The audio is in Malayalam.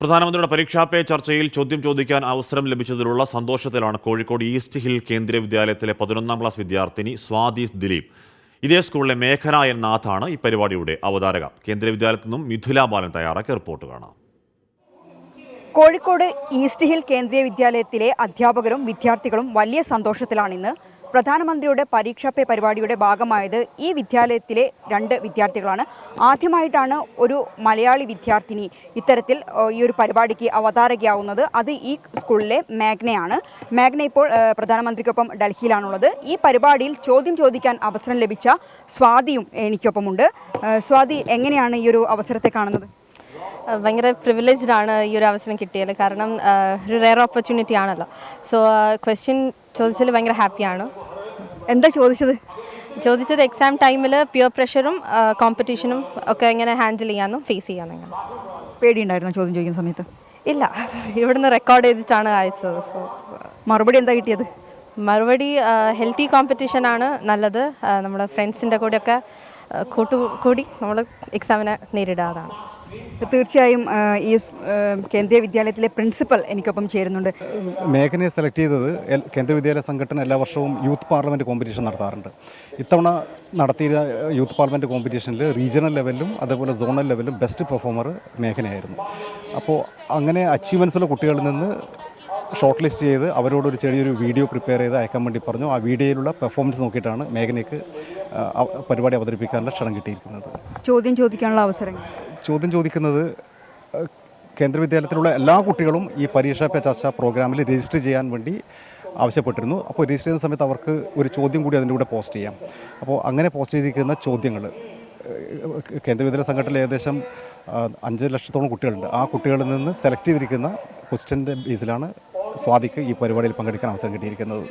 പ്രധാനമന്ത്രിയുടെ പരീക്ഷാ പേ ചർച്ചയിൽ ചോദ്യം ചോദിക്കാൻ അവസരം ലഭിച്ചതിലുള്ള സന്തോഷത്തിലാണ് കോഴിക്കോട് ഈസ്റ്റ് ഹിൽ കേന്ദ്രീയ വിദ്യാലയത്തിലെ 11ാം ക്ലാസ് വിദ്യാർത്ഥിനി സ്വാതി ദിലീപ്. ഇതേ സ്കൂളിലെ മേഘന എൻ നാഥാണ് ഈ പരിപാടിയുടെ അവതാരക. കേന്ദ്രീയ വിദ്യാലയത്തിൽ നിന്നും മിഥുല ബാലൻ തയ്യാറാക്കിയ റിപ്പോർട്ട് കാണാം. കോഴിക്കോട് ഈസ്റ്റ് ഹിൽ കേന്ദ്രീയ വിദ്യാലയത്തിലെ അധ്യാപകരും വിദ്യാർത്ഥികളും വലിയ സന്തോഷത്തിലാണിന്ന്. പ്രധാനമന്ത്രിയുടെ പരീക്ഷാ പേ പരിപാടിയുടെ ഭാഗമായത് ഈ വിദ്യാലയത്തിലെ 2 വിദ്യാർത്ഥികളാണ്. ആദ്യമായിട്ടാണ് ഒരു മലയാളി വിദ്യാർത്ഥിനി ഇത്തരത്തിൽ ഈ ഒരു പരിപാടിക്ക് അവതാരകയാവുന്നത്. അത് ഈ സ്കൂളിലെ മേഘ്നയാണ്. മേഘ്ന ഇപ്പോൾ പ്രധാനമന്ത്രിക്കൊപ്പം ഡൽഹിയിലാണുള്ളത്. ഈ പരിപാടിയിൽ ചോദ്യം ചോദിക്കാൻ അവസരം ലഭിച്ച സ്വാതിയും എനിക്കൊപ്പമുണ്ട്. സ്വാതി, എങ്ങനെയാണ് ഈ ഒരു അവസരത്തെ കാണുന്നത്? ഭയങ്കര പ്രിവിലേജ്ഡ് ആണ് ഈ ഒരു അവസരം കിട്ടിയത്. കാരണം ഒരു റെയർ ഓപ്പർച്യൂണിറ്റി ആണല്ലോ. സോ ക്വസ്റ്റ്യൻ ചോദിച്ചതിൽ ഭയങ്കര ഹാപ്പിയാണ്. എന്താ ചോദിച്ചത്? എക്സാം ടൈമിൽ പിയർ പ്രഷറും കോമ്പറ്റീഷനും ഒക്കെ എങ്ങനെ ഹാൻഡിൽ ചെയ്യാമെന്നും ഫേസ് ചെയ്യാമെന്നും. പേടിയുണ്ടായിരുന്നോ ചോദ്യം ചോദിക്കുന്ന സമയത്ത്? ഇല്ല, ഇവിടുന്ന് റെക്കോർഡ് ചെയ്തിട്ടാണ് അയച്ചത്. സോ മറുപടി എന്താ കിട്ടിയത്? മറുപടി ഹെൽത്തി കോമ്പറ്റീഷനാണ് നല്ലത്. നമ്മുടെ ഫ്രണ്ട്സിൻ്റെ കൂടെയൊക്കെ കൂടി നമ്മൾ എക്സാമിനെ നേരിടാറാണ്. തീർച്ചയായും ഈ കേന്ദ്രീയ വിദ്യാലയത്തിലെ പ്രിൻസിപ്പൽ എനിക്കൊപ്പം ചേരുന്നുണ്ട്. മേഘനയെ സെലക്ട് ചെയ്തത് കേന്ദ്രീയ വിദ്യാലയ സംഘടന എല്ലാ വർഷവും യൂത്ത് പാർലമെൻറ്റ് കോമ്പറ്റീഷൻ നടത്താറുണ്ട്. ഇത്തവണ നടത്തിയ യൂത്ത് പാർലമെൻറ്റ് കോമ്പറ്റീഷനിൽ റീജിയണൽ ലെവലിലും അതേപോലെ സോണൽ ലെവലിലും ബെസ്റ്റ് പെർഫോമർ മേഘനയായിരുന്നു. അപ്പോൾ അങ്ങനെ അച്ചീവ്മെൻറ്റ്സുള്ള കുട്ടികളിൽ നിന്ന് ഷോർട്ട് ലിസ്റ്റ് ചെയ്ത് അവരോടൊരു ചെറിയൊരു വീഡിയോ പ്രിപ്പയർ ചെയ്ത് അയക്കാൻ വേണ്ടി പറഞ്ഞു. ആ വീഡിയോയിലുള്ള പെർഫോമൻസ് നോക്കിയിട്ടാണ് മേഘനയ്ക്ക് പരിപാടി അവതരിപ്പിക്കാനുള്ള ക്ഷണം കിട്ടിയിരിക്കുന്നത്. ചോദ്യം ചോദിക്കാനുള്ള അവസരം ചോദിക്കുന്നത് കേന്ദ്ര വിദ്യാലയത്തിലുള്ള എല്ലാ കുട്ടികളും ഈ പരീക്ഷാ പേ ചർച്ച പ്രോഗ്രാമിൽ രജിസ്റ്റർ ചെയ്യാൻ വേണ്ടി ആവശ്യപ്പെട്ടിരുന്നു. അപ്പോൾ രജിസ്റ്റർ ചെയ്യുന്ന സമയത്ത് അവർക്ക് ഒരു ചോദ്യം കൂടി അതിൻ്റെ കൂടെ പോസ്റ്റ് ചെയ്യാം. അപ്പോൾ അങ്ങനെ പോസ്റ്റ് ചെയ്തിരിക്കുന്ന ചോദ്യങ്ങൾ കേന്ദ്ര വിദ്യാലയ സംഘടനയിൽ ഏകദേശം 5 ലക്ഷത്തോളം കുട്ടികളുണ്ട്. ആ കുട്ടികളിൽ നിന്ന് സെലക്ട് ചെയ്തിരിക്കുന്ന ക്വസ്റ്റ്യൻ്റെ ബേസിലാണ് സ്വാതിക്ക് ഈ പരിപാടിയിൽ പങ്കെടുക്കാൻ അവസരം കിട്ടിയിരിക്കുന്നത്.